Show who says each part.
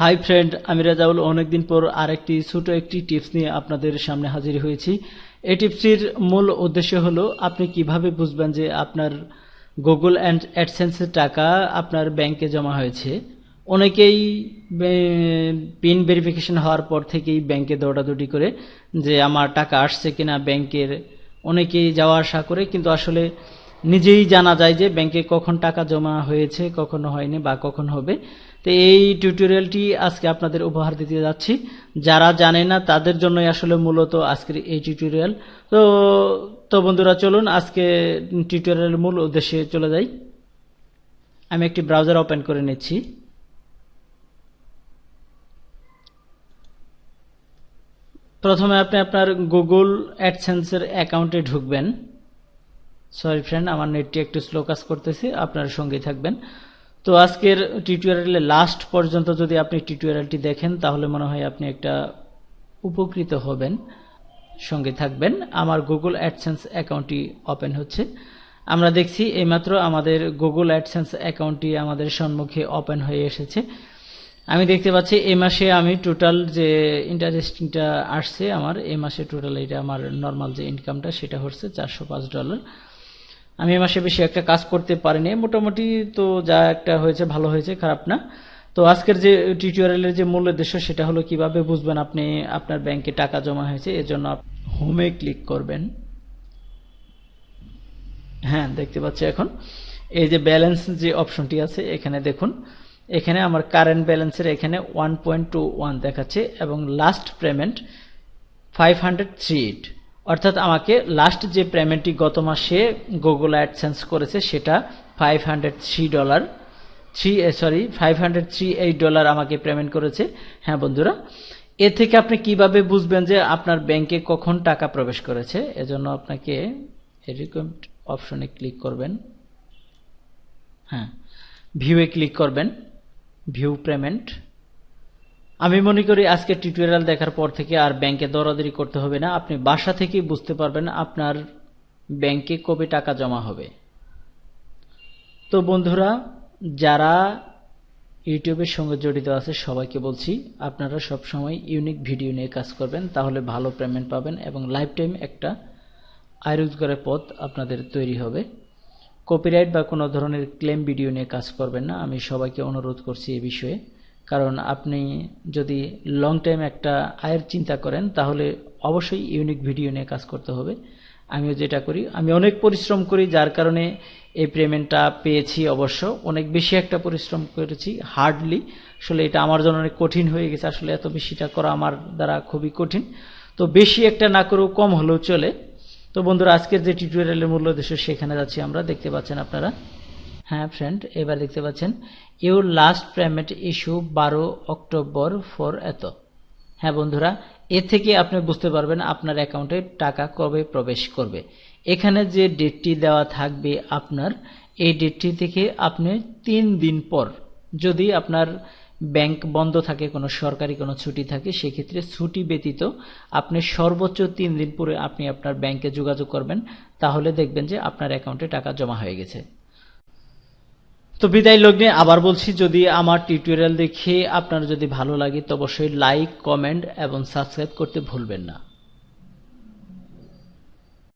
Speaker 1: Hi friend, আমি রাজাউল অনেকদিন পর আরেকটি ছোট একটি টিপস নিয়ে আপনাদের সামনে হাজির হয়েছি। এই টিপসটির মূল উদ্দেশ্য হলো আপনি কিভাবে বুঝবেন যে আপনার গুগল অ্যাডসেন্সের টাকা আপনার ব্যাংকে জমা হয়েছে। অনেকেই পিন ভেরিফিকেশন হওয়ার পর থেকেই ব্যাংকে দৌড়াদৌড়ি করে যে আমার টাকা আসছে কিনা ব্যাংকের, অনেকেই যাওয়া আসা করে, কিন্তু আসলে নিজেই জানা যায় যে ব্যাংকে কখন টাকা জমা হয়েছে, কখনো হয়নি বা কখন হবে। তো এই টিউটোরিয়ালটি আজকে আপনাদের উপহার দিতে যাচ্ছি। যারা জানে না তাদের জন্যই আসলে মূলত আজকের এই টিউটোরিয়াল। তো বন্ধুরা, চলুন আজকে টিউটোরিয়ালের মূল উদ্দেশ্যে চলে যাই। আমি একটি ব্রাউজার ওপেন করে নিচ্ছি। প্রথমে আপনি আপনার গুগল অ্যাডসেন্সের অ্যাকাউন্টে ঢুকবেন। সরি ফ্রেন্ড, আমার নেটটি একটু স্লো কাজ করতেছে, আপনার সঙ্গেই থাকবেন। তো আজকের টিউটোরিয়ালের লাস্ট পর্যন্ত যদি আপনি টিউটোরিয়ালটি দেখেন তাহলে মনে হয় আপনি একটা উপকৃত হবেন। সঙ্গে থাকবেন। আমার গুগল অ্যাডসেন্স অ্যাকাউন্টটি ওপেন হচ্ছে। আমরা দেখছি এইমাত্র আমাদের গুগল অ্যাডসেন্স অ্যাকাউন্টটি আমাদের সম্মুখে ওপেন হয়ে এসেছে। আমি দেখতে পাচ্ছি এই মাসে আমি টোটাল যে ইন্টারেস্টিংটা আসছে আমার এই মাসে টোটাল, এটা আমার নর্মাল যে ইনকামটা সেটা হচ্ছে $405। আমি এই মাসে বেশি একটা কাজ করতে পারিনি, মোটামুটি তো যা একটা হয়েছে ভালো হয়েছে, খারাপ না। তো আজকের যে টিউটোরিয়ালের যে মূল উদ্দেশ্য সেটা হলো কিভাবে বুঝবেন আপনি আপনার ব্যাংকে টাকা জমা হয়েছে। এজন্য হোমে ক্লিক করবেন। হ্যাঁ, দেখতে পাচ্ছি এখন এই যে ব্যালেন্স যে অপশনটি আছে এখানে দেখুন, এখানে আমার কারেন্ট ব্যালেন্সের এখানে 1.21 দেখাচ্ছে এবং লাস্ট পেমেন্ট 503, অর্থাৎ আমাকে লাস্ট যে পেমেন্টটি গত মাসে গুগল অ্যাডসেন্স করেছে সেটা $503 আমাকে পেমেন্ট করেছে। হ্যাঁ বন্ধুরা, এ থেকে আপনি কিভাবে বুঝবেন যে আপনার ব্যাংকে কখন টাকা প্রবেশ করেছে? এজন্য আপনাকে এরকম অপশনে ক্লিক করবেন। হ্যাঁ, ভিউয়ে ক্লিক করবেন, ভিউ পেমেন্ট। আমি মনে করি আজকে টিউটোরিয়াল দেখার পর থেকে আর ব্যাংকে দৌড়াদৌড়ি করতে হবে না, আপনি বাসা থেকেই বুঝতে পারবেন আপনার ব্যাংকে কবে টাকা জমা হবে। তো বন্ধুরা, যারা ইউটিউবের সঙ্গে জড়িত আছে সবাইকে বলছি আপনারা সব সময় ইউনিক ভিডিও নিয়ে কাজ করবেন, তাহলে ভালো পেমেন্ট পাবেন এবং লাইফ টাইম একটা আয় রোজগারের পথ আপনাদের তৈরি হবে। কপিরাইট বা কোনো ধরনের ক্লেম ভিডিও নিয়ে কাজ করবেন না, আমি সবাইকে অনুরোধ করছি এই বিষয়ে। কারণ আপনি যদি লং টাইম একটা আয়ের চিন্তা করেন তাহলে অবশ্যই ইউনিক ভিডিও নিয়ে কাজ করতে হবে। আমিও যেটা করি, আমি অনেক পরিশ্রম করি, যার কারণে এই পেমেন্টটা পেয়েছি। অবশ্য অনেক বেশি একটা পরিশ্রম করেছি, হার্ডলি। আসলে এটা আমার জন্য অনেক কঠিন হয়ে গেছে, আসলে এত বেশিটা করা আমার দ্বারা খুবই কঠিন। তো বেশি একটা না করেও কম হলেও চলে। তো বন্ধুরা, আজকের যে টিউটোরিয়ালের মূল উদ্দেশ্য সেখানে যাচ্ছি আমরা। দেখতে পাচ্ছেন আপনারা। হ্যাঁ ফ্রেন্ড, এবার দেখতে পাচ্ছেন your last payment issue 12 October for এত। হ্যাঁ বন্ধুরা, এ থেকে আপনি বুঝতে পারবেন আপনার অ্যাকাউন্টে টাকা কবে প্রবেশ করবে। এখানে যে ডেটটি দেওয়া থাকবে আপনার, এই ডেটটি থেকে আপনি 3 দিন পর, যদি আপনার ব্যাংক বন্ধ থাকে, কোনো সরকারি কোনো ছুটি থাকে, সেক্ষেত্রে ছুটি ব্যতীত আপনি সর্বোচ্চ 3 দিন পরে আপনি আপনার ব্যাংকে যোগাযোগ করবেন, তাহলে দেখবেন যে আপনার অ্যাকাউন্টে টাকা জমা হয়ে গেছে। তো বিদায় লগ্নে আবার বলছি, যদি আমার টিউটোরিয়াল দেখে আপনার যদি ভালো লাগে তো অবশ্যই লাইক, কমেন্ট এবং সাবস্ক্রাইব করতে ভুলবেন না।